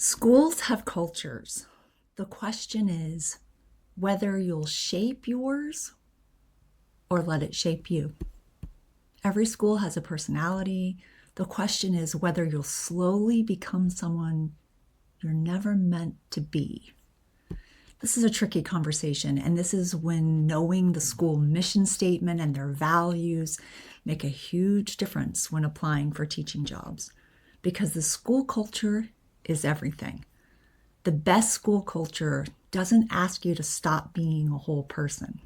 Schools have cultures. The question is whether you'll shape yours or let it shape you. Every school has a personality. The question is whether you'll slowly become someone you're never meant to be. This is a tricky conversation, and this is when knowing the school mission statement and their values make a huge difference when applying for teaching jobs, because the school culture is everything. The best school culture doesn't ask you to stop being a whole person.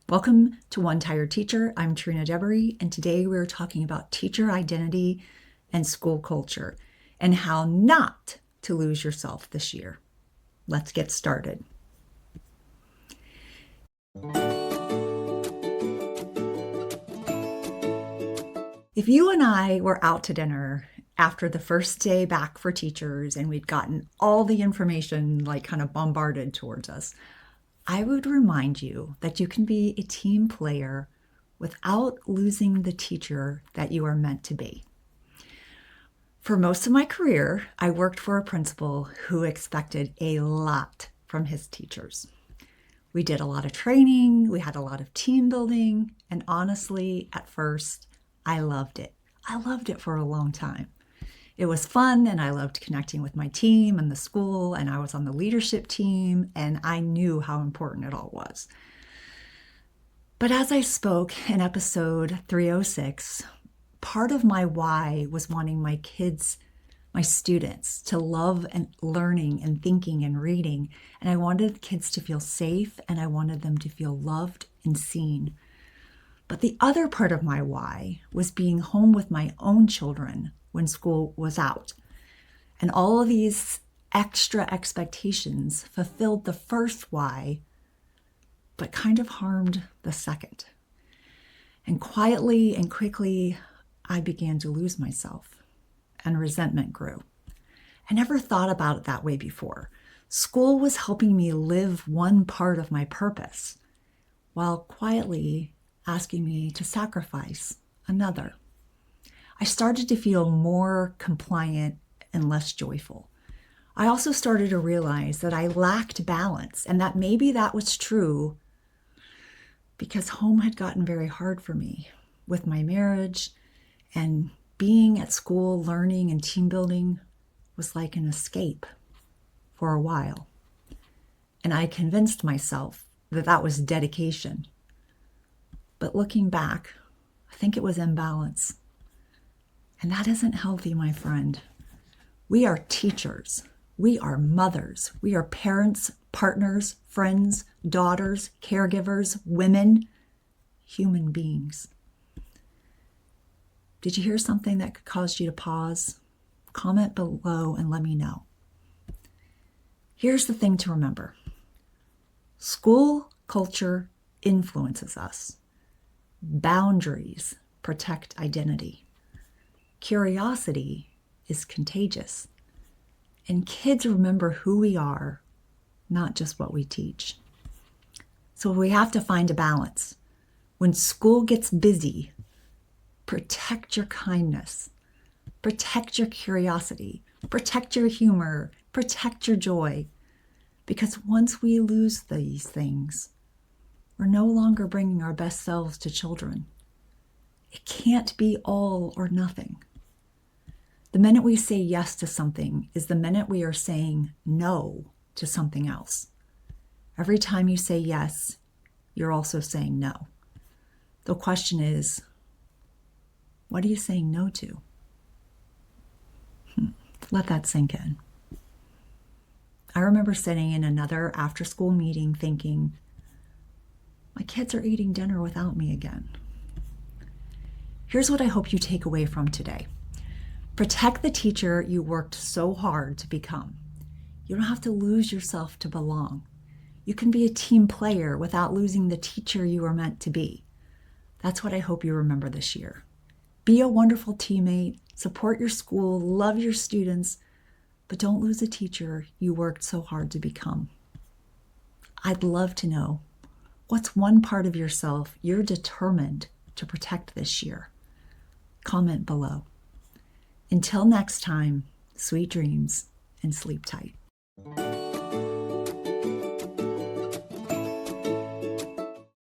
Welcome to One Tired Teacher. I'm Trina Debery, and today we're talking about teacher identity and school culture and how not to lose yourself this year. Let's get started. If you and I were out to dinner after the first day back for teachers and we'd gotten all the information kind of bombarded towards us, I would remind you that you can be a team player without losing the teacher that you are meant to be. For most of my career, I worked for a principal who expected a lot from his teachers. We did a lot of training, we had a lot of team building, and honestly, at first, I loved it. I loved it for a long time. It was fun, and I loved connecting with my team and the school, and I was on the leadership team, and I knew how important it all was. But as I spoke in episode 306, part of my why was wanting my kids, my students, to love and learning and thinking and reading, and I wanted kids to feel safe, and I wanted them to feel loved and seen. But the other part of my why was being home with my own children when school was out. And all of these extra expectations fulfilled the first why, but kind of harmed the second. And quietly and quickly, I began to lose myself, and resentment grew. I never thought about it that way before. School was helping me live one part of my purpose, while quietly asking me to sacrifice another. I started to feel more compliant and less joyful. I also started to realize that I lacked balance, and that maybe that was true because home had gotten very hard for me with my marriage, and being at school, learning and team building was like an escape for a while. And I convinced myself that that was dedication. But looking back, I think it was imbalance. And that isn't healthy, my friend. We are teachers. We are mothers. We are parents, partners, friends, daughters, caregivers, women, human beings. Did you hear something that could cause you to pause? Comment below and let me know. Here's the thing to remember. School culture influences us. Boundaries protect identity. Curiosity is contagious. And kids remember who we are, not just what we teach. So we have to find a balance. When school gets busy, protect your kindness, protect your curiosity, protect your humor, protect your joy. Because once we lose these things, we're no longer bringing our best selves to children. It can't be all or nothing. The minute we say yes to something is the minute we are saying no to something else. Every time you say yes, you're also saying no. The question is, what are you saying no to? Let that sink in. I remember sitting in another after-school meeting thinking, my kids are eating dinner without me again. Here's what I hope you take away from today. Protect the teacher you worked so hard to become. You don't have to lose yourself to belong. You can be a team player without losing the teacher you are meant to be. That's what I hope you remember this year. Be a wonderful teammate, support your school, love your students, but don't lose the teacher you worked so hard to become. I'd love to know, what's one part of yourself you're determined to protect this year? Comment below. Until next time, sweet dreams and sleep tight.